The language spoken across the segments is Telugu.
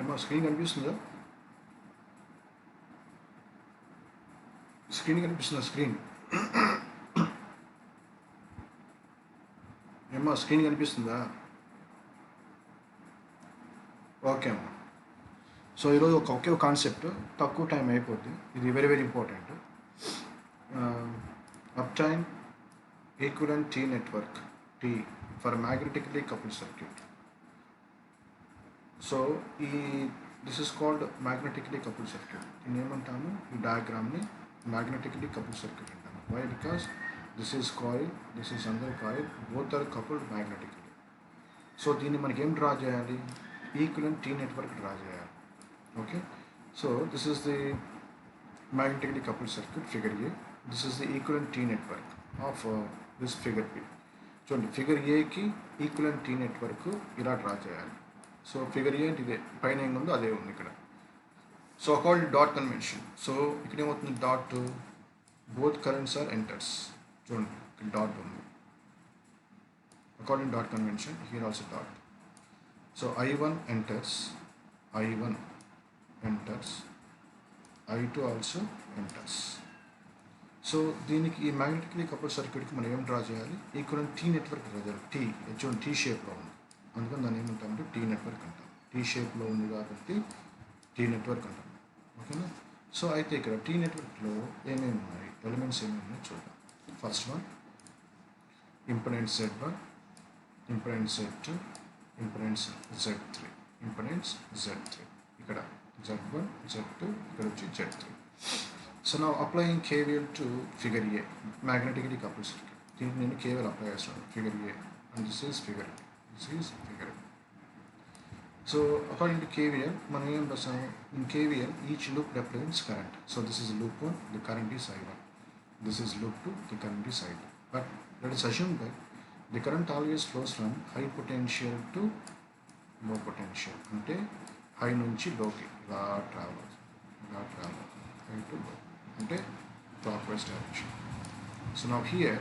ఏమో స్క్రీన్ కనిపిస్తుందా? స్క్రీన్ కనిపిస్తుందా? స్క్రీన్ ఏమో స్క్రీన్ కనిపిస్తుందా? ఓకే అమ్మా. సో ఈరోజు ఒకే కాన్సెప్ట్, తక్కువ టైం అయిపోద్ది. ఇది very very important. Up time equivalent T network T for magnetically coupled circuit. So this is called magnetically coupled circuit. దీన్ని ఏమంటాము? ఈ డయాగ్రామ్ని మ్యాగ్నెటికలీ కపుల్డ్ సర్క్యూట్ అంటాము. Why? Because this is coil, this is under coil, both are coupled magnetically. So దీన్ని మనకి ఏం డ్రా చేయాలి? ఈక్వివలెంట్ టీ నెట్వర్క్ డ్రా చేయాలి. Okay, so this is the magnetically coupled circuit, figure A. This is the equivalent T network of this figure B. చూడండి, ఫిగర్ ఏకి ఈక్వలెంట్ టీ నెట్వర్క్ ఇలా డ్రా చేయాలి. సో ఫిగర్ ఏ అంటే ఇదే, పైన ఏం ఉందో అదే ఉంది ఇక్కడ. So according dot convention, so ఇక్కడ ఏమవుతుంది? Dot, both currents are enters. చూడండి ఇక్కడ డాట్ ఉంది. According dot convention, here also dot. So I1 enters, I1 enters, I2 also enters. So దీనికి ఈ మ్యాగ్నెటికలీ కపుల్డ్ సర్క్యూట్కి మనం ఏం డ్రా చేయాలి? ఈక్వలెంట్ టీ నెట్వర్క్ డ్రా చేయాలి. టీ చూడండి, టీ షేప్లో ఉంది, అందుకని దాన్ని ఏమంటామంటే టీ నెట్వర్క్ అంటాం. టీ షేప్లో ఉంది కాబట్టి టీ నెట్వర్క్ అంటాం. ఓకేనా? సో అయితే ఇక్కడ టీ నెట్వర్క్లో ఏమేమి ఉన్నాయి, ఎలిమెంట్స్ ఏమేమి ఉన్నాయి చూద్దాం. First one impedance Z1, impedance Z2, impedance Z3, impedance Z3. ఇక్కడ Z1, Z2, ఇక్కడ వచ్చి Z3. సో నా applying KVL to figure A, magnetically coupled circuit. దీనికి నేను KVL అప్లై చేస్తాను, figure A, and this is figure, this is figure. So according to KVL మనం ఏం రాస్తాము? In KVL each loop represents current. So this is loop 1, the current is I1. This is loop 2, the current is I2. But let us assume that the current always flows from high potential to low potential. అంటే హై నుంచి లోకి ఇలా ట్రావెల్ అవుతుంది, హై టు లో, అంటే క్లాక్ వైజ్ డైరెక్షన్. సో నా హియర్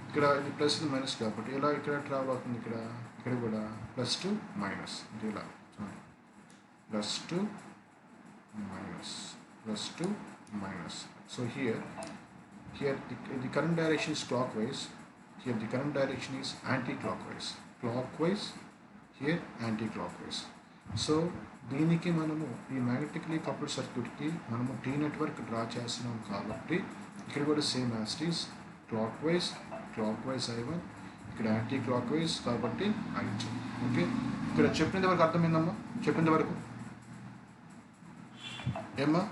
ఇక్కడ ఇది ప్లస్ ఇది మైనస్ కాబట్టి ఇలా ఇక్కడ ట్రావెల్ అవుతుంది. ఇక్కడ కూడా ప్లస్ టు మైనస్, ఇది ఇలా చూడండి, plus to minus, plus to minus. So here the current direction is clockwise, here the current direction is anti-clockwise, clockwise, here anti-clockwise. So దీనికి మనము ఈ మ్యాగ్నెటికలీ కపుల్డ్ సర్క్యూట్కి మనము టీ నెట్వర్క్ డ్రా చేస్తున్నాం కాబట్టి ఇక్కడ కూడా same as it is, clockwise, clockwise I1, ఇక్కడ యాంటీ క్లాక్వైజ్ కాబట్టి I2. ఓకే, ఇక్కడ చెప్పినంత వరకు అర్థమైందమ్మా? చెప్పినంత వరకు ఏమ్మా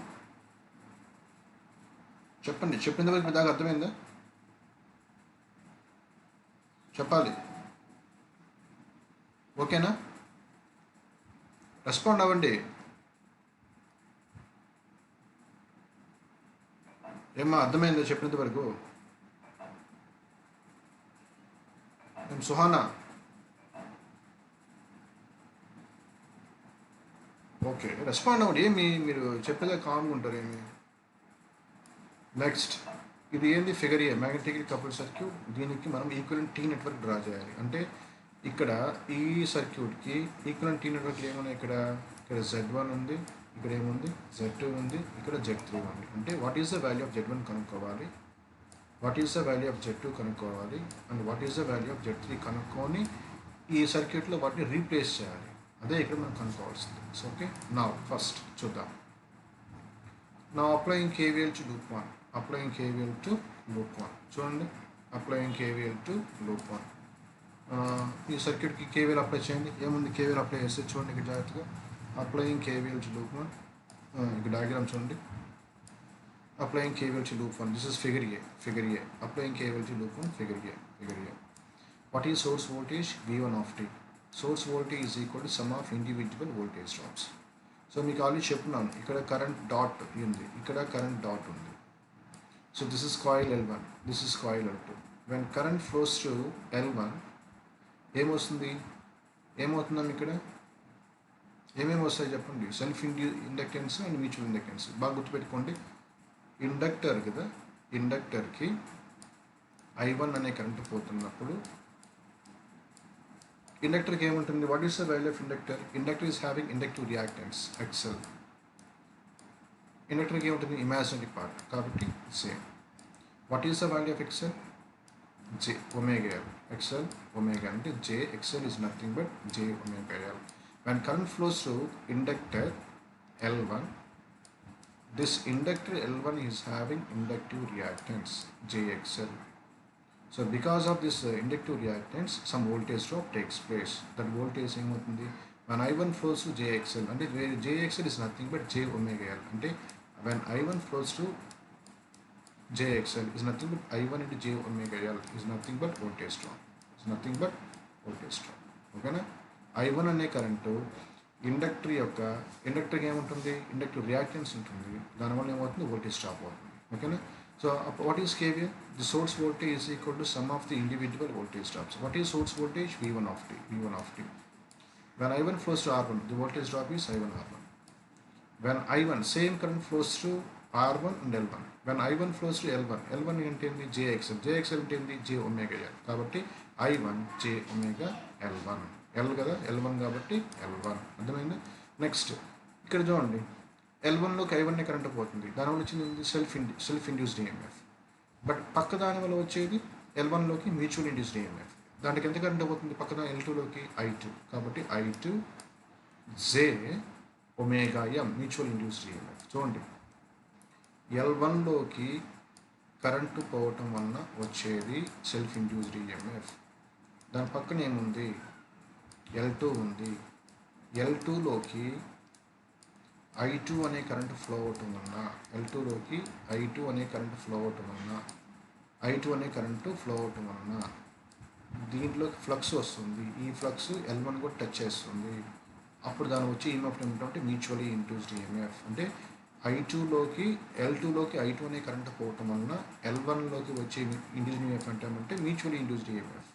చెప్పండి, చెప్పినంత వరకు దాకా అర్థమైందా? చెప్పాలి, ఓకేనా? రెస్పాండ్ అవ్వండి. ఏమ్మా అర్థమైందా చెప్పినంత వరకు? సుహానా, ఓకే, రెస్పాండ్ అవ్వండి. ఏమి మీరు చెప్పేదా కామ్గా ఉంటారు ఏమి? నెక్స్ట్, ఇది ఏంది? Figure A, magnetically coupled circuit. దీనికి మనం ఈక్వలెంట్ టీ నెట్వర్క్ డ్రా చేయాలి. అంటే ఇక్కడ ఈ సర్క్యూట్కి ఈక్వలెంట్ టీ నెట్వర్క్లు ఏమున్నాయి? ఇక్కడ Z1 ఉంది, ఇక్కడ ఏముంది? Z2 ఉంది, ఇక్కడ Z3 ఉంది. అంటే what is the value of Z1 కనుక్కోవాలి, what is the value of Z2 కనుక్కోవాలి, and what is the value of Z3 కనుక్కొని ఈ సర్క్యూట్లో వాటిని రీప్లేస్ చేయాలి. అదే ఇక్కడ మనం కనుక్కోవాల్సింది. సో ఓకే, నా ఫస్ట్ చూద్దాం. నా applying KVL to loop 1, applying KVL to loop 1. చూడండి, అప్లయింగ్ KVL టు లూప్ 1. ఈ సర్క్యూట్కి KVL అప్లై చేయండి. ఏముంది KVL అప్లై చేస్తే చూడండి ఇక్కడ జాగ్రత్తగా. అప్లయింగ్ KVL టు లూప్ 1, ఇక్కడ డయాగ్రామ్ చూడండి. Applying KVL to loop 1, this is figure A, figure A. Applying KVL to loop 1, figure A, figure A. What is source voltage? V1 of t. Source voltage is equal to some of individual voltage drops. So మీకు ఆల్రెడీ చెప్తున్నాను, ఇక్కడ కరెంట్ డాట్ ఉంది, ఇక్కడ కరెంట్ డాట్ ఉంది. So this is coil L1, this is coil L2. When current flows to L1 ఏమొస్తుంది? ఏమవుతుందాం ఇక్కడ? ఏమేమి వస్తాయి చెప్పండి? Self inductance and mutual inductance. బాగా గుర్తుపెట్టుకోండి. ఇండక్టర్ కదా, ఇండక్టర్కి I1 అనే కరెంట్ పోతున్నప్పుడు ఇండక్టర్కి ఏముంటుంది? What is the value of inductor? Inductor is having inductive reactance XL. ఇండక్టర్కి ఏముంటుంది? ఇమాజినరీ పార్ట్, కాబట్టి same. What is the value of XL? J omega L. XL omega అంటే J XL is nothing but J omega L. When current flows through inductor L1, this inductor L1 is having inductive reactance JXL. So because of this inductive reactance, some voltage drop takes place. That voltage ఏమవుతుంది? When I1 flows through JXL, అంటే JXL is nothing but J omega L. అంటే when I1 flows through JXL is nothing but I1 into J omega L is nothing but voltage drop. Is nothing but voltage drop. ఓకేనా? I1 అనే కరెంటు ఇండక్టర్కి ఏముంటుంది? ఇండక్టివ్ రియాక్టెన్స్ ఉంటుంది. దానివల్ల ఏమవుతుంది? వోల్టేజ్ డ్రాప్ అవుతుంది. ఓకేనా? So what is KVL? The source voltage is equal to some of the individual voltage drops. What is source voltage? V1 of t. When I1 flows to R1, the voltage drop is I1 R1. When I1, same current flows through R1 and L1. When I1 flows to L1 అంటే ఏంటి? JXL అంటే ఏంటి? J omega L. కాబట్టి I1 J omega L1. L కదా, L1 కాబట్టి L1. అర్థమైందా? నెక్స్ట్ ఇక్కడ చూడండి, L1లోకి I1 కరెంట్ పోతుంది. దానివల్ల వచ్చింది సెల్ఫ్ ఇండ్యూస్డ్ EMF. బట్ పక్క దాని వల్ల వచ్చేది L1లోకి మ్యూచువల్ ఇండ్యూస్డ్ EMF. దానికి ఎంత కరెంట్ పోతుంది? పక్కన L2లోకి I2. కాబట్టి I2 J omega M mutual induced EMF. చూడండి, L1లోకి కరెంటు పోవటం వలన వచ్చేది సెల్ఫ్ ఇండ్యూస్డ్ EMF. దాని పక్కన ఏముంది? L2 ఉంది. L2లోకి I2 అనే కరెంటు ఫ్లో అవటం వలన, L2లోకి I2 అనే కరెంటు ఫ్లో అవటం వలన, I2 అనే కరెంటు ఫ్లో అవటం వలన దీంట్లోకి ఫ్లక్స్ వస్తుంది. ఈ ఫ్లక్స్ L1 కూడా టచ్ చేస్తుంది. అప్పుడు దాని వచ్చి EMF ఏమిటంటే మ్యూచువల్లీ ఇండ్యూస్డ్ EMF. అంటే I2లోకి L2లోకి I2 అనే కరెంట్ పోవటం వలన L1లోకి వచ్చే ఇండ్యూస్డ్ EMF అంటామంటే మ్యూచువల్లీ ఇండ్యూస్డ్ EMF.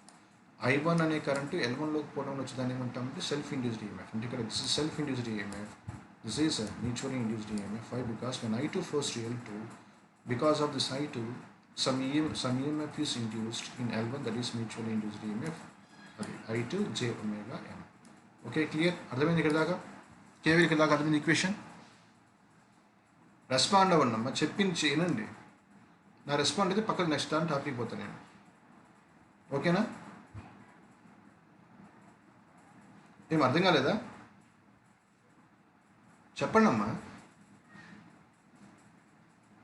I1 అనే కరెంటు L1లోకి పోవడం వల్ల వచ్చేదాన్ని ఏమంటామంటే సెల్ఫ్ ఇండ్యూస్డ్ EMF. అంటే ఇక్కడ this is self induced EMF, this is mutually induced EMF. Why? Because when I2 flows to L2, because of this I2, some EMF is induced in L1, that is mutually induced EMF. అది I2 J omega M. Okay, clear? అర్థమైంది ఇక్కడ దాకా? KVL ఇక్కడ దాకా అర్థమైంది ఈక్వేషన్? రెస్పాండ్ అవ్వండి అమ్మా, చెప్పింది చేయనండి. నా రెస్పాండ్ అయితే పక్కన నెక్స్ట్ దాని టాపిక్ పోతాను నేను. ఓకేనా? ఏం అర్థం కాలేదా? చెప్పండి అమ్మా,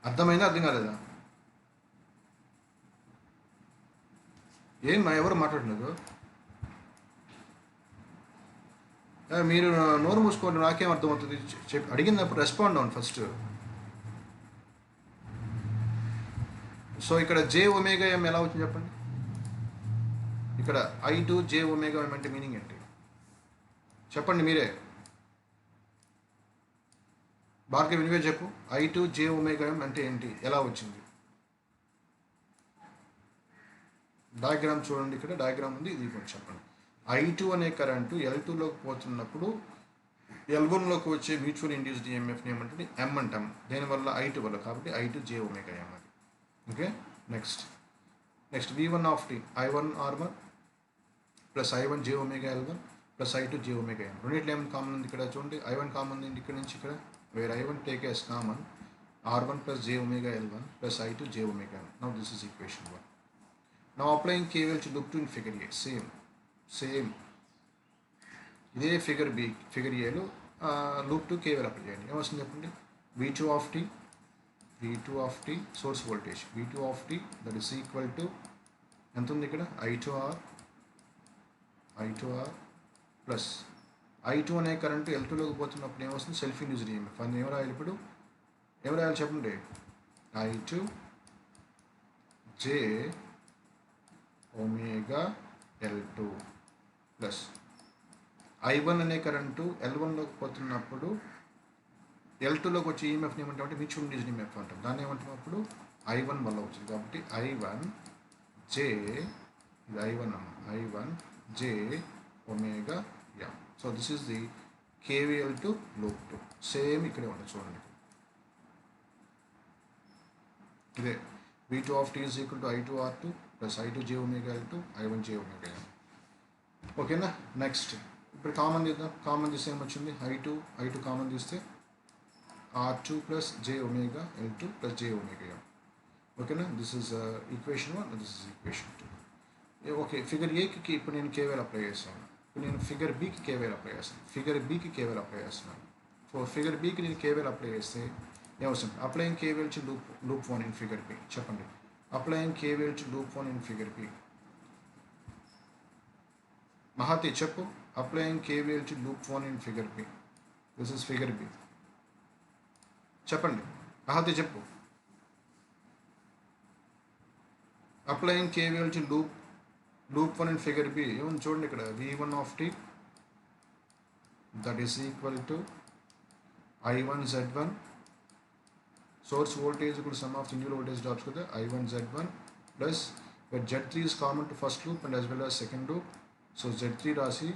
అర్థమైందా అర్థం కాలేదా? ఏం ఎవరు మాట్లాడలేదు? మీరు నోరు మూసుకోండి, నాకేం అర్థమవుతుంది? అడిగినప్పుడు రెస్పాండ్ అవ్వండి ఫస్ట్. సో ఇక్కడ J omega M ఎలా అవుతుంది చెప్పండి? ఇక్కడ I2 J omega M అంటే మీనింగ్ ఏంటి చెప్పండి మీరే. భార్గవి నువ్వే చెప్పు, I2 J omega M అంటే ఏంటి, ఎలా వచ్చింది? డయాగ్రామ్ చూడండి, ఇక్కడ డయాగ్రామ్ ఉంది, ఇది కొంచెం చెప్పండి. I2 అనే కరెంటు L2లోకి పోతున్నప్పుడు L1లోకి వచ్చే మ్యూచువల్ ఇండ్యూస్డ్ EMFని ఏమంటుంది? M అంటాం. దేనివల్ల? I2 వల్ల. కాబట్టి I2 J omega M అది. Okay, next V1 of t, I1 R1 plus I1 J omega L1 plus I2 J omega M. రెండిట్లో ఏమైనా కామన్ ఉంది? ఇక్కడ చూడండి, I1 కామన్ ఉంది ఇక్కడ నుంచి ఇక్కడ. Where I1 take as common, R1 plus J omega L1 plus I2 J omega M. Now this is equation 1. Now applying KVL to loop 2 in figure A. Same ఇదే ఫిగర్ B, ఫిగర్ Aలో లూప్ 2 KVL అప్లై చేయండి. ఏమొస్తుంది చెప్పండి? V2 of t source voltage V2 of t that is equal to ఎంత ఉంది ఇక్కడ? I2R ప్లస్ I2 అనే కరెంటు L2లోకి పోతున్నప్పుడు ఏమొస్తుంది? Self induced EMF. అది ఏం రాయాలి ఇప్పుడు? ఏం రాయాలి చెప్పండి? I2 J omega L2 plus I1 అనే కరెంటు L1లోకి పోతున్నప్పుడు L2లోకి వచ్చే EMFని ఏమంటామంటే మ్యూచువల్ ఇండ్యూస్డ్ EMF అంటాం. దాన్ని ఏమంటాం అప్పుడు? I1 వల్ల వచ్చింది. కాబట్టి I1 J, ఇది I1 అమ్మ, I1 J omega M. So this is the KVL to loop 2. Same ఇక్కడే ఉంటుంది చూడండి. ఇదే V2 of t is equal to I2R2 plus I2 J omega L2, I1 J omega M. ఓకేనా. నెక్స్ట్ ఇప్పుడు కామన్ తీద్దాం. కామన్ తీస్తే ఏమొచ్చింది, ఐ టూ కామన్ తీస్తే R2 plus J omega L2 plus J omega M. ఓకేనా. This is equation 1, this is equation 2. Okay, figure ఏకి ఇప్పుడు నేను కేవీఎల్ అప్లై చేస్తాను. ఇప్పుడు నేను ఫిగర్ బికి కేవీఎల్ అప్లై చేస్తాను. అప్లై చేస్తున్నాను. ఫిగర్ బికి నేను కేవీఎల్ అప్లై చేస్తే ఏమవుతుంది, applying KVL to loop 1 in figure B. చెప్పండి, applying KVL to loop 1 in figure B. Mahathi చెప్పు, applying KVL to loop 1 in figure B. This is figure B. చెప్పండి మహాతి చెప్పు. Applying KVL to loop 1 in figure B ఏముంది చూడండి ఇక్కడ, v1 of t that is equal to I1 Z1 source voltage కూడా sum of single voltage drops కదా, I1 Z1 plus Z3 is common to first loop and as well as second loop. So Z3 రాసి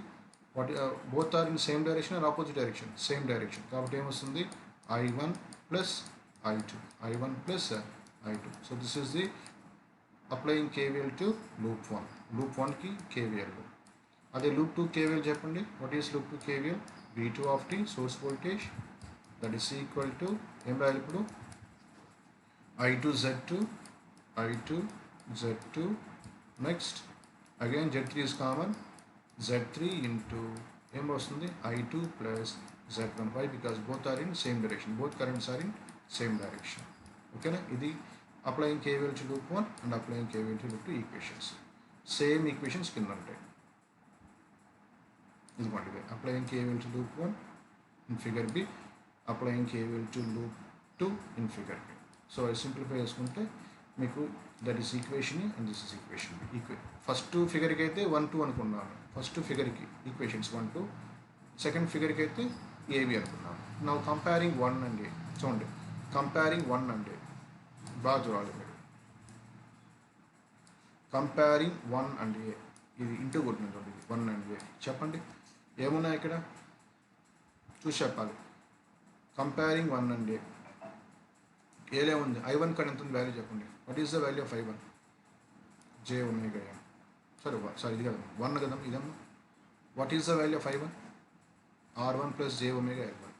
both are in same direction or opposite direction? Same direction. కాబట్టి ఏమొస్తుంది, I1 plus I2. So this is the applying KVL to loop 1. Loop 1 కి KVL. అదే loop 2 KVL చెప్పండి. What is loop 2 KVL? V2 of t source voltage that is equal to ఏం రాయాలి ఇప్పుడు, I2 Z2 next again Z3 is common, Z3 into ఏం వస్తుంది I2 plus Z1. Why? Because both are in same direction, both currents are in same direction. ఓకేనా. ఇది applying KVL to loop 1 and applying KVL to loop 2 equations. Same equations కింద ఉంటాయి. ఇదిగోండి, applying KVL to loop 1 in figure B, applying KVL to loop 2 in figure B. So అది సింప్లిఫై చేసుకుంటే మీకు that is equation and this is equation B. First ఫిగర్కి అయితే 1 2 అనుకున్నాను, ఫస్ట్ ఫిగర్కి ఈక్వేషన్స్ 1 2, సెకండ్ ఫిగర్కి అయితే ఏవి అనుకున్నాను. నా కంపేరింగ్ 1 అండ్ ఏ చూడండి, కంపేరింగ్ 1 అండ్ ఏ బాగా చూడాలి మీరు. కంపేరింగ్ 1 అండ్ ఏ, ఇది ఇంటూ కొట్టిన చూడండి, 1 అండ్ ఏ. చెప్పండి ఏమున్నాయి ఇక్కడ చూసి చెప్పాలి. కంపేరింగ్ 1 అండ్ ఏ, ఏలే ఉంది. I1 కన్నా ఎంత ఉంది వాల్యూ చెప్పండి. What is the value of I1? J omega M. Sorry ఇది కదా 1 కదా ఇదమ్మా. What is the value of I1? R1 plus J omega L1.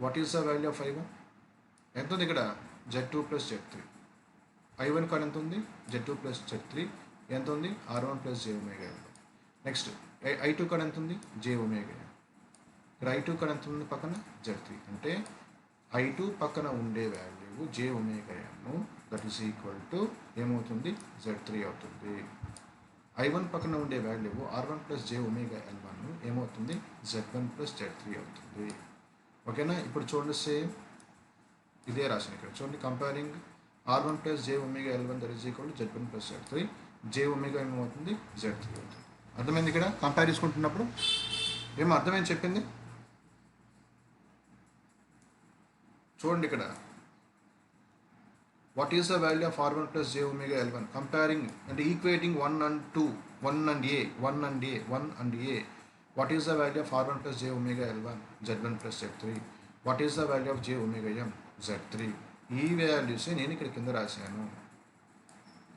What is the value of I1? ఎంత ఉంది ఇక్కడ? Z2 plus Z3. I1 కన్నా ఎంత ఉంది? Z2 plus Z3. ఎంత ఉంది? R1 plus J omega L1. Next I2 కన్నా ఎంత ఉంది? జే ఒమేగా ఎం. ఇక్కడ I2 కన్నా ఎంత ఉంది పక్కన? Z3. అంటే I2 పక్కన ఉండే value J omega M, that is equal to ఏమవుతుంది? Z3 అవుతుంది. I1 పక్కన ఉండే value R1 plus J omega L1 ఏమవుతుంది? Z1 ప్లస్ Z3 అవుతుంది. ఓకేనా. ఇప్పుడు చూడండి, సేమ్ ఇదే రాసిన ఇక్కడ చూడండి, comparing R1 plus J omega L1 that is equal to Z1 plus Z3. J omega ఏమవుతుంది? Z3 అవుతుంది. అర్థమైంది? ఇక్కడ కంపేర్ చేసుకుంటున్నప్పుడు ఏమో అర్థమైంది చెప్పింది చూడండి. ఇక్కడ what is the value of R1 plus J omega L1 comparing అంటే equating 1 and 2, 1 and A. What is the value of R1 plus J omega L1? Z1 plus Z3. What is the value of J omega M? Z3. ఈ వాల్యూస్ నేను ఇక్కడ కింద రాశాను.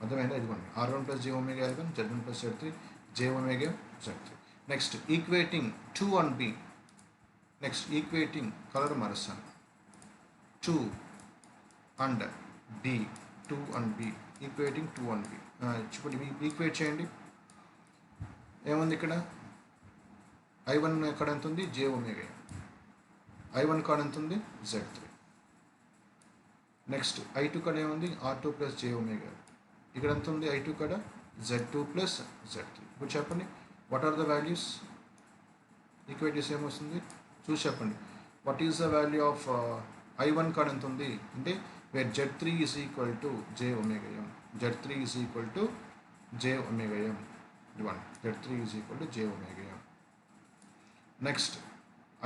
అర్థమైందా? ఇదిగోండి, R1 plus J omega L1, Z1 plus Z3, J omega Z3. Next equating 2 and B. Next equating colour మారుస్తాను, 2 and B, 2 and B, equating 2 and B. ఇప్పుడు ఈక్వేట్ చేయండి. ఏముంది ఇక్కడ? I1 ఎక్కడ ఎంత ఉంది? J omega. I1 కాడ ఎంత ఉంది? Z3. నెక్స్ట్ I2 కాడ ఏముంది? R2 plus J omega. ఇక్కడ ఎంత ఉంది? I2 కాడ Z2 ప్లస్ Z3. ఇప్పుడు చెప్పండి, what are the values? Equate చేసి ఏమొస్తుంది చూసి చెప్పండి. What is the value of I1 కాడ ఎంత ఉంది అంటే where Z3 is equal to j omega M. Z3 is equal to j omega M. Z3 is equal to j omega M. Next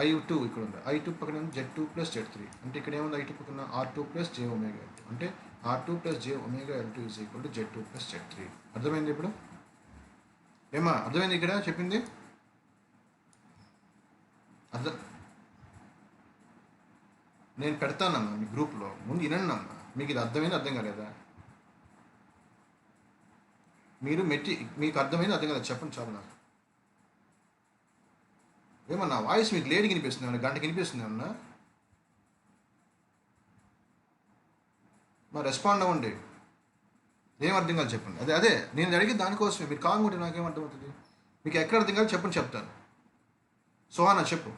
I2 ఇక్కడ ఉంది. I2 పక్కన Z2 ప్లస్ Z3 అంటే ఇక్కడ ఏముంది? I2 పక్కన R2 plus J omega L2 అంటే R2 plus J omega L2 is equal to Z2 plus Z3. అర్థమైంది ఇప్పుడు? ఏమా అర్థమైంది ఇక్కడ చెప్పింది? నేను పెడతానమ్మా మీ గ్రూప్లో, ముందు వినండి అమ్మా. మీకు ఇది అర్థమైంది అర్థం కాలేదా? మీకు అర్థమైంది అర్థం కదా చెప్పండి చాలు నాకు. ఏమన్నా వాయిస్ మీకు లేట్ వినిపిస్తుంది, ఏమన్నా గంటకి వినిపిస్తుంది ఏమన్నా? మరి రెస్పాండ్ అవ్వండి. ఏం అర్థం కాదు చెప్పండి. అదే అదే నేను అడిగి దానికోసమే. మీరు కాంగుంటే నాకేం అర్థమవుతుంది? మీకు ఎక్కడ అర్థం కాదు చెప్పండి, చెప్తాను. సుహానా చెప్పు.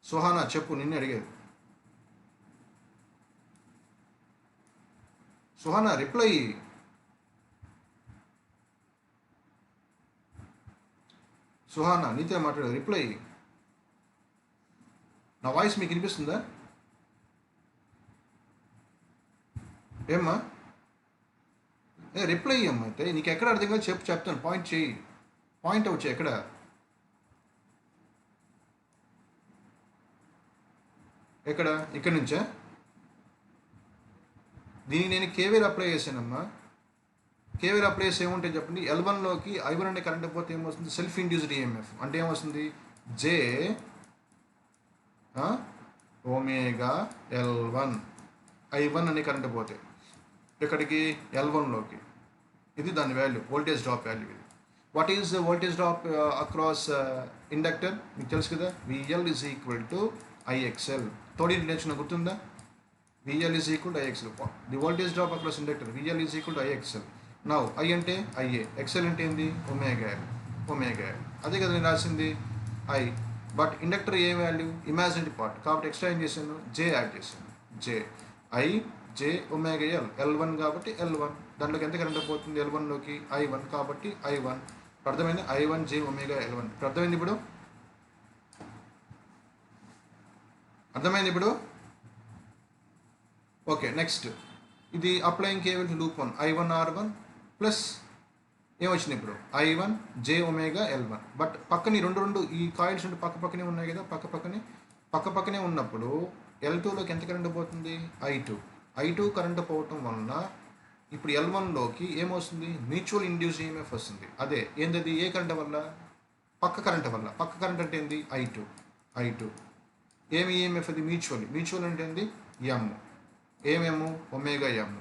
సుహానా చెప్పు, నిన్నే అడిగేది. సుహానా రిప్లై. సుహానా నీతో మాట్లాడేది, రిప్లై. నా వాయిస్ మీకు వినిపిస్తుందా? ఏమ్మా రిప్లై అమ్మా. అయితే నీకు ఎక్కడ అర్థం కాదు చెప్పు, చెప్తాను. పాయింట్ చేయి, పాయింట్ అవుట్ చేయి. ఎక్కడ ఎక్కడ ఇక్కడ నుంచా? దీనికి నేను కేవీఆర్ అప్లై చేశానమ్మా. కేవీఆర్ అప్లై చేసి ఏముంటే చెప్పండి, L1లోకి I1 అనే కరెంట్ పోతే ఏమొస్తుంది? సెల్ఫ్ ఇండ్యూస్డ్ ఈఎంఎఫ్ అంటే ఏమొస్తుంది? జే ఒమేగా L1 I1 అనే కరెంట్ పోతే ఎక్కడికి? L1లోకి. ఇది దాని వాల్యూ, వోల్టేజ్ డ్రాప్ వాల్యూ ఇది. What is voltage drop across inductor? మీకు తెలుసు కదా, VL is equal to IXL. Third intention గుర్తుందా? VL is equal to IXL. The voltage drop across inductor VL is equal to IXL. Now I అంటే IA, XL అంటే ఏంది? Omega L. అదే కదా నేను రాసింది I. But inductor A value? Imaginary part. కాబట్టి ఎక్స్ట్రా ఏం చేశాను? J యాడ్ చేశాను. J ఒమేగా L1 కాబట్టి L1. దాంట్లోకి ఎంత కరెంట్ పోతుంది? L1లోకి I1 కాబట్టి I1. అర్థమైంది? I1 J omega L1. అర్థమైంది ఇప్పుడు? అర్థమైంది ఇప్పుడు? ఓకే, నెక్స్ట్ ఇది applying Keval loop 1 I1 R1 plus ఏమొచ్చింది ఇప్పుడు? I1 J omega L1. But పక్కన రెండు ఈ కాయిల్స్ పక్క పక్కనే ఉన్నాయి కదా, పక్క పక్కనే ఉన్నప్పుడు L2లోకి ఎంత కరెంట్ పోతుంది? I2 కరెంట్ పోవటం వలన ఇప్పుడు L1లోకి ఏమొస్తుంది? మ్యూచువల్ ఇండ్యూస్ ఈఎంఎఫ్ వస్తుంది. అదే ఏంటది? ఏ కరెంట్ వల్ల? పక్క కరెంట్ వల్ల. పక్క కరెంట్ అంటే ఏంది? I2. ఏమి ఈఎంఎఫ్ అది? మ్యూచువల్ అంటే ఏంది? ఏమేమో ఒమేగా M.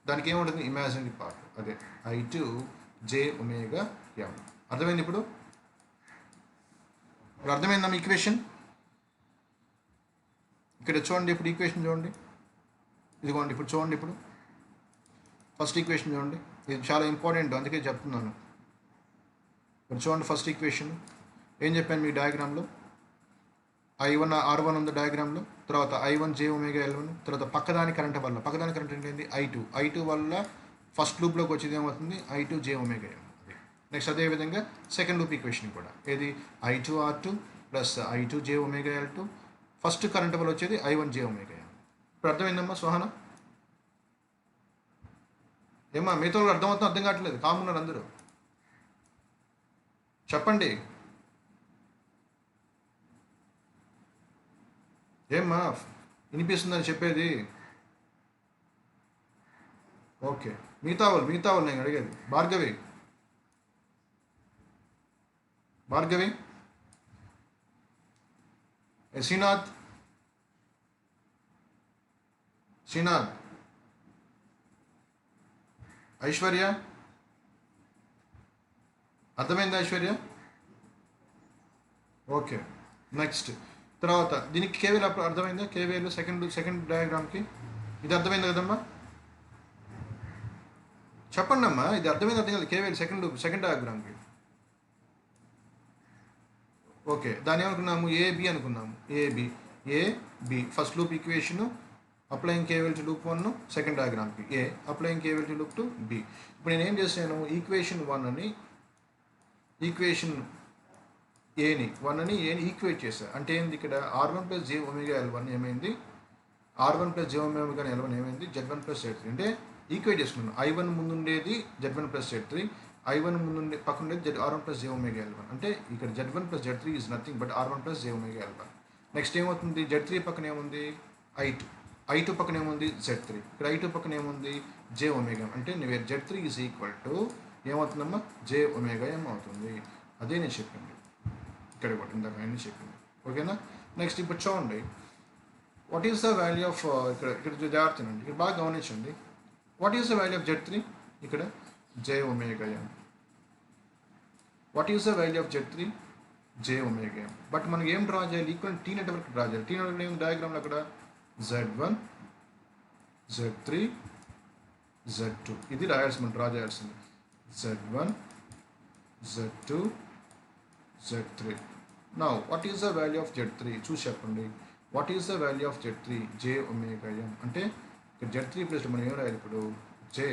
దానికి ఏముంటుంది? Imaginary part. అదే I2 J ఒమేగా M. అర్థమైంది ఇప్పుడు? అర్థమైందా మీ ఈక్వేషన్? ఇక్కడ చూడండి, ఇప్పుడు ఈక్వేషన్ చూడండి. ఇదిగోండి ఇప్పుడు చూడండి. ఇప్పుడు ఫస్ట్ ఈక్వేషన్ చూడండి, ఇది చాలా ఇంపార్టెంట్ అందుకే చెప్తున్నాను. ఇప్పుడు చూడండి ఫస్ట్ ఈక్వేషన్. ఏం చెప్పాను మీ డయాగ్రామ్లో? I1 R1 ఉంది డయాగ్రామ్లో. తర్వాత I1 J ఒమేగా L1. తర్వాత పక్కదాని కరెంట్ వల్ల. పక్కదాని కరెంట్ ఏంటి? I2 వల్ల ఫస్ట్ లూప్లోకి వచ్చేది ఏమవుతుంది? I2 J omega M. Next అదేవిధంగా సెకండ్ లూప్ ఈక్వేషన్ కూడా ఏది? I2 R2 plus I2 J omega L2. First current వల్ల వచ్చేది I1 J ఒమేగా M. ఇప్పుడు అర్థమైందమ్మా సుహానా? ఏమ్మా మిగతా వాళ్ళు అర్థమవుతుందో అర్థం కావట్లేదు? కామున్నారు అందరూ, చెప్పండి. ఏమ్మా వినిపిస్తుందని చెప్పేది? ఓకే, మిగతా వాళ్ళు నేను అడిగేది. భార్గవి, శ్రీనాథ్, ఐశ్వర్య, అర్థమైందా ఐశ్వర్య? ఓకే, నెక్స్ట్ తర్వాత దీనికి కేవీఎల్ అర్థమైందా? కేవీఎల్ సెకండ్ డయాగ్రామ్కి ఇది అర్థమైంది కదమ్మా? చెప్పండి అమ్మా, ఇది అర్థమైంది అర్థం కాదు? కేవీఎల్ సెకండ్ డయాగ్రామ్కి. ఓకే, దాన్ని ఏమనుకున్నాము? AB అనుకున్నాము. AB first loop equation applying KVL to loop 1, second డయాగ్రామ్కి A, applying KVL to loop 2 B. ఇప్పుడు నేను ఏం చేశాను? ఈక్వేషన్ 1 అని ఈక్వేషన్ ఏని ఈక్వేట్ చేశాను. అంటే ఏంది? ఇక్కడ R1 plus J omega L1 ఏమైంది? R1 plus J omega L1 ఏమైంది? Z1 plus Z3. అంటే ఈక్వేట్ చేసుకున్నాను. I1 ముందు ఉండేది Z1 ప్లస్ Z3, I1 ముందు పక్కన ఉండేది R1 plus J omega L1. అంటే ఇక్కడ Z1 plus Z3 is nothing but R1 plus J omega L1. Next ఏమవుతుంది? Z3 పక్కన ఏముంది? I2 పక్కన ఏముంది? Z3. ఇక్కడ I2 పక్కన ఏముంది? J omega. అంటే Z3 ఈజ్ ఈక్వల్ టు ఏమవుతుందమ్మా? J ఒమేగా M అవుతుంది. అదే నేను చెప్పింది ఇక్కడ కూడా ఇందాక ఆయన చెప్పింది. ఓకేనా? నెక్స్ట్ ఇప్పుడు చూడండి, what is the value of ఇక్కడ జాగ్రత్తనండి, ఇక్కడ బాగా గమనించండి. What is the value of Z3? ఇక్కడ J omega M. What is the value of Z three? J omega M. But మనం ఏం డ్రా చేయాలి? ఈక్వల్ టీ నెట్వర్క్ డ్రా చేయాలి. టీ నెట్వర్క్ ఏం డయాగ్రామ్లో అక్కడ Z1 Z3 Z2 ఇది రాయాల్సి మనం డ్రా చేయాల్సింది. Z1 Z2 Z3. Now what is the value of Z3? చూసి చెప్పండి. What is the value of Z3? J omega M. అంటే ఇక్కడ Z3 ప్లస్ మనం ఏం రాయాలి ఇప్పుడు? J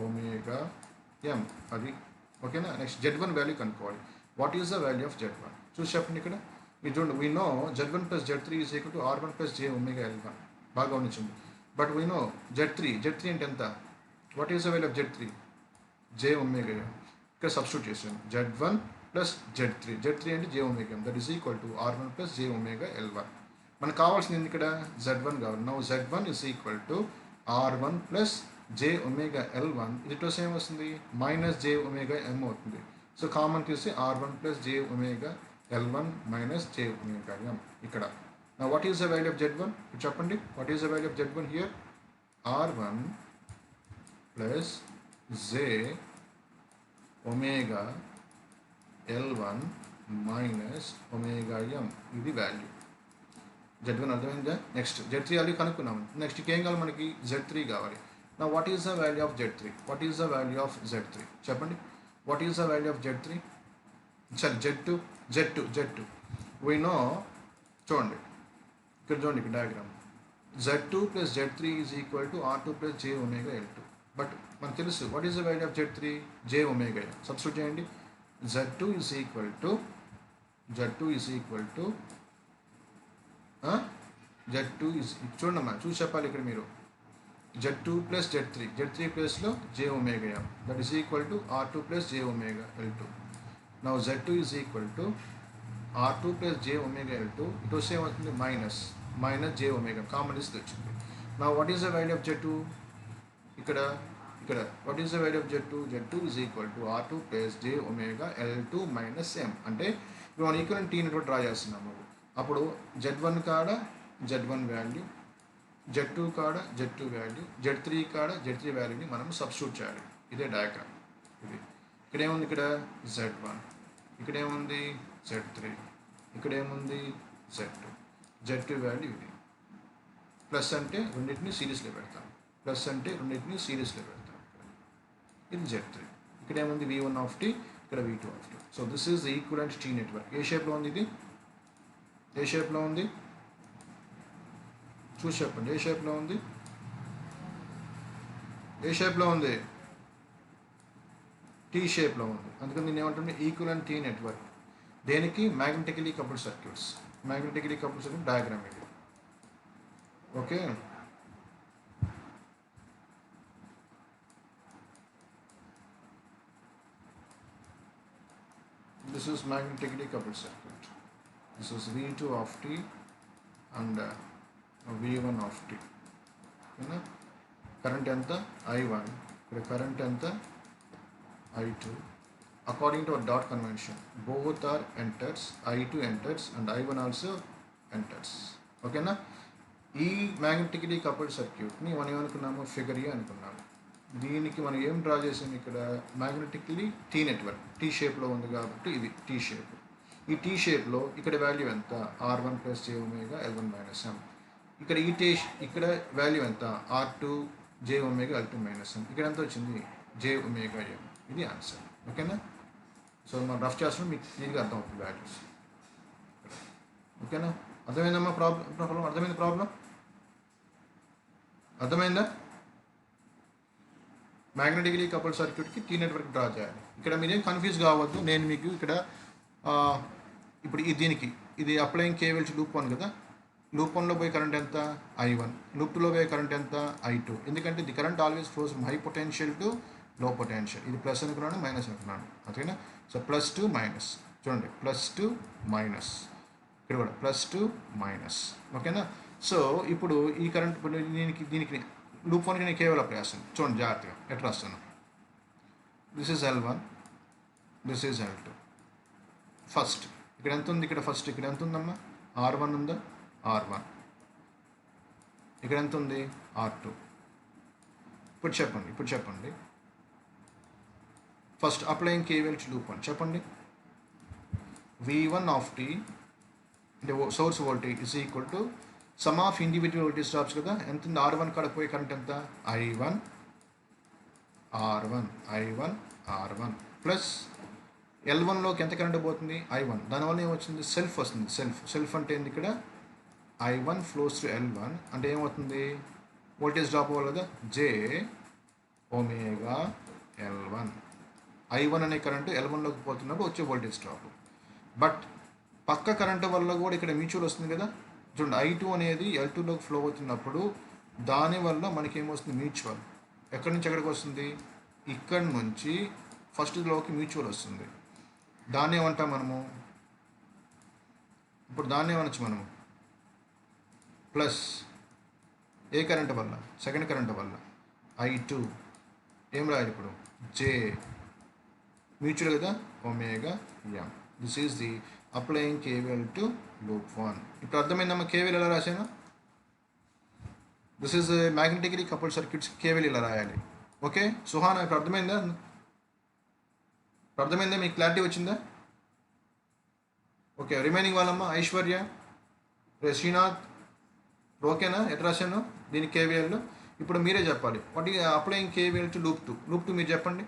omega M. అది ఓకేనా. నెక్స్ట్ Z1 వాల్యూ కనుక్కోవాలి. What is the value of Z1? చూసి చెప్పండి. ఇక్కడ మీరు చూడండి, we know Z1 plus Z3 is equal to R1 plus J omega L1. బాగా గమనించండి. బట్ వీ నో Z3 అంటే ఎంత? What is the value of Z3? J omega M. ఇక్కడ సబ్స్టిట్యూట్ చేసాను. Z1 ప్లస్ Z3 అంటే J omega M. That is equal to R1 plus J omega L1. మనకు కావాల్సింది ఇక్కడ Z1 కావాలి. Now Z1 is equal to R1 plus J omega L1. ఇది ప్లస్ ఏమొస్తుంది? మైనస్ జే ఒమేగా ఎం అవుతుంది. సో కామన్ తీసి R1 plus J omega L1 minus J omega M ఇక్కడ. నా what is the value of Z1? ఇప్పుడు చెప్పండి. What is the value of Z1 here? R1 plus J omega L1 minus omega M. ఇది వాల్యూ. Z1 అర్థమైందా? Next Z3 value కనుక్కున్నాము. నెక్స్ట్ ఏం కావాలి మనకి? Z3 కావాలి. నా what is the value of Z3? What is the value of Z3? చెప్పండి. What is the value of Z3? సరే Z2 వీ నో. చూడండి ఇక్కడ చూడండి, ఇక్కడ diagram. Z2 plus Z3 is equal to R2 plus J omega L2. But మనకు తెలుసు what is the value of Z3? J omega M. Substitute చేయండి. Z2 is equal to Z2 is చూడమ్మా, చూసి చెప్పాలి ఇక్కడ మీరు. Z2 ప్లస్ Z3 ప్లస్లో జే omega M. That is equal to R2 plus J omega L2. Now Z2 is equal to R2 plus J omega L2. ఇటు వస్తే ఏమవుతుంది? మైనస్ జే ఒమేగా కామన్ ఇస్తే వచ్చింది. నా what is the value of Z2? ఇక్కడ what is the value of Z2? Z2 is equal to R2 plus J omega L2 minus M. అంటే ఇప్పుడు మనం ఈక్వల్ టీ నెట్వర్క్ డ్రా చేస్తున్నాము. అప్పుడు Z1 కాడ Z1 వాల్యూ, Z2 కాడ Z2 వాల్యూ, Z3 కాడ Z3 వాల్యూని మనం సబ్స్టిట్యూట్ చేయాలి. ఇదే డయాగ్రామ్. ఇది ఇక్కడ ఏముంది? ఇక్కడ Z1, ఇక్కడ ఏముంది? Z3, ఇక్కడ ఏముంది? Z2 వాల్యూ ఇది. ప్లస్ అంటే రెండింటిని సిరీస్లో పెడతాం. ఇది Z3. ఇక్కడ ఏముంది? V1 ఆఫ్ టీ, ఇక్కడ V2 of T. So this is the equivalent T network. ఏ షేప్లో ఉంది ఇది? ఏ షేప్లో ఉంది? చూసి చెప్పండి. ఏ షేప్లో ఉంది? టీ షేప్లో ఉంది. అందుకని నేను ఏమంటుంటే ఈక్వలెంట్ టీ నెట్వర్క్. దేనికి? Magnetically coupled circuits. డయాగ్రామ్ ఇది. Okay. This is magnetically coupled circuit. This is V2 of T and V1 of T. ఓకేనా. కరెంట్ ఎంత? I1. ఇక్కడ కరెంట్ ఎంత? I2. According to our dot convention both are enters. I2 enters and I1 also enters. ఓకేనా. ఈ మ్యాగ్నెటికలీ కపుల్డ్ సర్క్యూట్ని మనం ఏమనుకున్నాము? ఫిగర్ ఏ అనుకున్నాము. దీనికి మనం ఏం డ్రా చేసాము? ఇక్కడ మ్యాగ్నెటికలీ టీ నెట్వర్క్ టీ షేప్లో ఉంది కాబట్టి ఇది టీ షేప్. ఈ టీ షేప్లో ఇక్కడ వాల్యూ ఎంత? R1 plus J omega L1 minus M. ఇక్కడ వాల్యూ ఎంత? R2 జే ఒమేగా L2 మైనస్ ఎం. ఇక్కడ ఎంత వచ్చింది? జే ఒమేగా ఎం. ఇది ఆన్సర్. ఓకేనా. సో మనం రఫ్ చేస్తున్నాం, మీకు క్లియర్గా అర్థం అవుతుంది వాల్యూస్. ఓకేనా. అర్థమైందమ్మా? ప్రాబ్లం అర్థమైంది? అర్థమైందా? మ్యాగ్నెటికలీ కపుల్డ్ సర్క్యూట్కి టీ నెట్వర్క్ డ్రా చేయాలి. ఇక్కడ మీరేం కన్ఫ్యూజ్ కావద్దు. నేను మీకు ఇక్కడ ఇప్పుడు ఇది అప్లయింగ్ కేవల్స్ లూప్ 1 కదా. లూప్ 1లో పోయే కరెంట్ ఎంత? I1. లూప్ 2లో పోయే కరెంట్ ఎంత? I2. ఎందుకంటే the current always flows from high potential to లో పొటెన్షియల్. ఇది ప్లస్ అనుకున్నాను, మైనస్ అనుకున్నాను. ఓకేనా. So +2 minus. చూడండి, +2 మైనస్. ఇక్కడ కూడా +2 మైనస్. ఓకేనా. సో ఇప్పుడు ఈ కరెంట్ దీనికి లూప్ 1కి నేను కేవలం అప్లై చేస్తాను. చూడండి జాగ్రత్తగా ఎట్లా రాస్తాను. This is L1, this is L2. First ఇక్కడ ఎంత ఉంది? ఇక్కడ ఎంత ఉందమ్మా? R1 ఉందా? R1. ఇక్కడ ఎంత ఉంది? R2. ఇప్పుడు చెప్పండి first applying KVL to loop 1 చెప్పండి. V1 of t అంటే source voltage is equal to some of individual voltage drops కదా. ఎంత ఉంది? R1 కాడ పోయే కరెంట్ ఎంత? I1 R1 ప్లస్ L1లోకి ఎంత కరెంట్ పోతుంది? I1. దానివల్ల ఏమొచ్చింది? సెల్ఫ్ వస్తుంది. సెల్ఫ్ అంటే ఏంది? ఇక్కడ I1 ఫ్లోస్ టు L1 అంటే ఏమవుతుంది? వోల్టేజ్ డ్రాప్ అవ్వాలి కదా, J ఒమేగా L1. I1 అనే కరెంటు L1లోకి పోతున్నప్పుడు వచ్చే వోల్టేజ్ డ్రాప్. బట్ పక్క కరెంటు వల్ల కూడా ఇక్కడ మ్యూచువల్ వస్తుంది కదా. చూడండి, I2 అనేది L2లోకి ఫ్లో అవుతున్నప్పుడు దానివల్ల మనకి ఏమొస్తుంది? మ్యూచువల్. ఎక్కడి నుంచి ఎక్కడికి వస్తుంది? ఇక్కడ నుంచి ఫస్ట్లోకి మ్యూచువల్ వస్తుంది. దాన్ని ఏమంటాం మనము? ఇప్పుడు దాన్ని ఏమనొచ్చు మనము? ప్లస్ ఏ కరెంట్ వల్ల? సెకండ్ కరెంట్ వల్ల I2 ఏం రాయాలి ఇప్పుడు? J మ్యూచువల్ కదా, omega M. This is the applying KVL to loop 1. ఇప్పుడు అర్థమైందమ్మా కేవీఎల్ ఎలా రాశాను? This is magnetically coupled circuits KVL ఇలా రాయాలి. ఓకే సుహానా, ఇప్పుడు అర్థమైందా? అర్థమైందా? మీకు క్లారిటీ వచ్చిందా? ఓకే, రిమైనింగ్ వాళ్ళమ్మ ఐశ్వర్య, శ్రీనాథ్ ఓకేనా? ఎట్లా రాశాను దీనికి కేవీఎల్? ఇప్పుడు మీరే చెప్పాలి. వాట్ ఈ applying KVL to loop 2. Loop 2 మీరు చెప్పండి.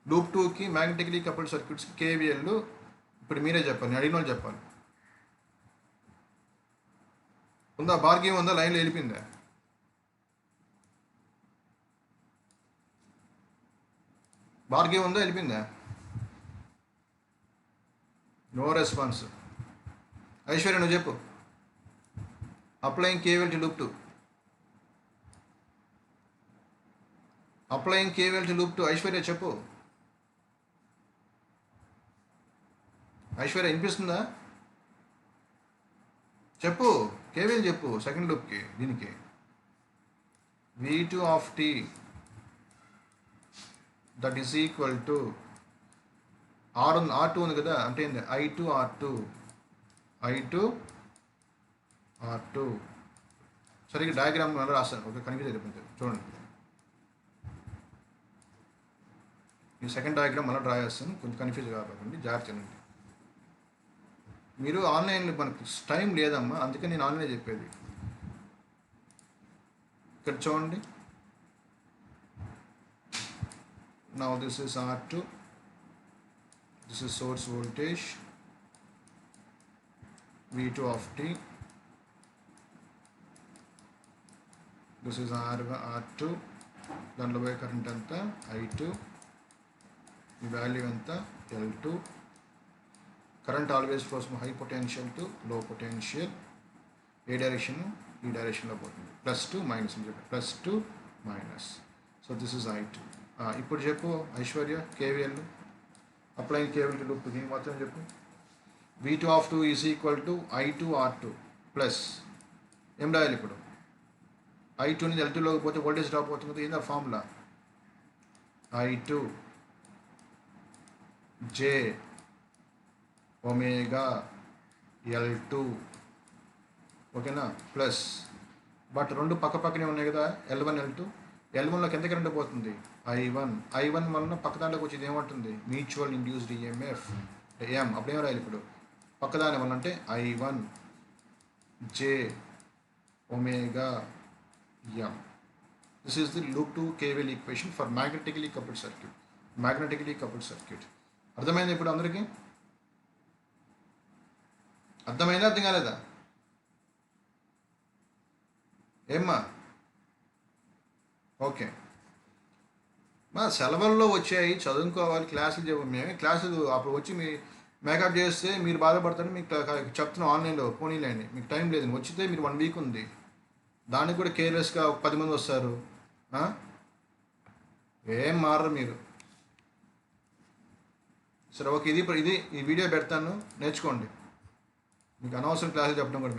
లూప్ 2కి మ్యాగ్నెటికలీ కపుల్డ్ సర్క్యూట్స్కి కేవీఎల్ ఇప్పుడు మీరే చెప్పాలి. అడిగిన వాళ్ళు చెప్పాలి. ఉందా? భార్గవి ఉందా? లైన్లో వెళ్ళిపోయిందా? భార్గవి ఉందా? వెళ్ళిపోయిందా? No response. ఐశ్వర్య నువ్వు చెప్పు. Applying KVL to loop 2. Applying KVL to loop 2 Aishwarya చెప్పు. ఐశ్వర్య వినిపిస్తుందా? చెప్పు, కేవీఎల్ చెప్పు సెకండ్ లూప్కి. దీనికి V2 of t that is equal to R2 ఉంది కదా, అంటే ఏంది? I2 R2 సరిగ్గా డయాగ్రామ్ మళ్ళీ రాస్తాను. ఓకే, కన్ఫ్యూజ్ అయిపోతుంది. చూడండి, ఈ సెకండ్ డయాగ్రామ్ మళ్ళీ డ్రా చేస్తాను. కొంచెం కన్ఫ్యూజ్ కాకండి, జాగ్రత్త. మీరు ఆన్లైన్లో మనకి టైం లేదమ్మా, అందుకే నేను ఆన్లైన్ చెప్పేది. ఇక్కడ చూడండి. Now this is R2, this is source voltage V2 of t, this is R2, దాంట్లో పోయే కరెంట్ ఎంత? I2, ఈ వాల్యూ ఎంత? L2. Current always flows from high potential to లో పొటెన్షియల్. ఏ డైరెక్షన్? ఈ డైరెక్షన్లో పోతుంది. +2 minus, +2 minus. So this is I2. ఇప్పుడు చెప్పు Aishwarya KVL applying KVL to loop 2 మాత్రం చెప్పు. V2 of 2 is equal to I2 R2 plus ఏం రాయాలి ఇప్పుడు? I2 నుంచి L2లోకి పోతే వోల్టేజ్ డ్రాప్ అవుతుంది. ఏందా formula? I2 J omega L2. ఓకేనా? ప్లస్ బట్ రెండు పక్క పక్కనే ఉన్నాయి కదా, L1 L2. L1లోకి ఎంత కరెంట్ పోతుంది? I1 వలన పక్క దాంట్లోకి వచ్చేది ఏమంటుంది? Mutual induced EMF M. అప్పుడేం రాయాలి ఇప్పుడు? పక్కదాని వల్ల అంటే I1 J omega M. This is the loop 2 KVL equation for magnetically coupled circuit. అర్థమైంది ఇప్పుడు అందరికీ? అర్థమైందా? అర్థం కాలేదా? ఏమ్మా? ఓకే మా సెలవుల్లో వచ్చాయి, చదువుకోవాలి, క్లాసులు చెప్పు. మేము క్లాసులు అప్పుడు వచ్చి మీ మేకప్ చేస్తే మీరు బాధపడతారని మీకు చెప్తున్నాం. ఆన్లైన్లో పోనీలేండి, మీకు టైం లేదు. వచ్చితే మీరు 1 వీక్ ఉంది, దానికి కూడా కేర్లెస్గా 10 మంది వస్తారు. ఏం మారరు మీరు. సరే ఓకే, ఇది ఈ వీడియో పెడతాను, నేర్చుకోండి. మీకు అనవసరం క్లాసులు చెప్పడం కూడా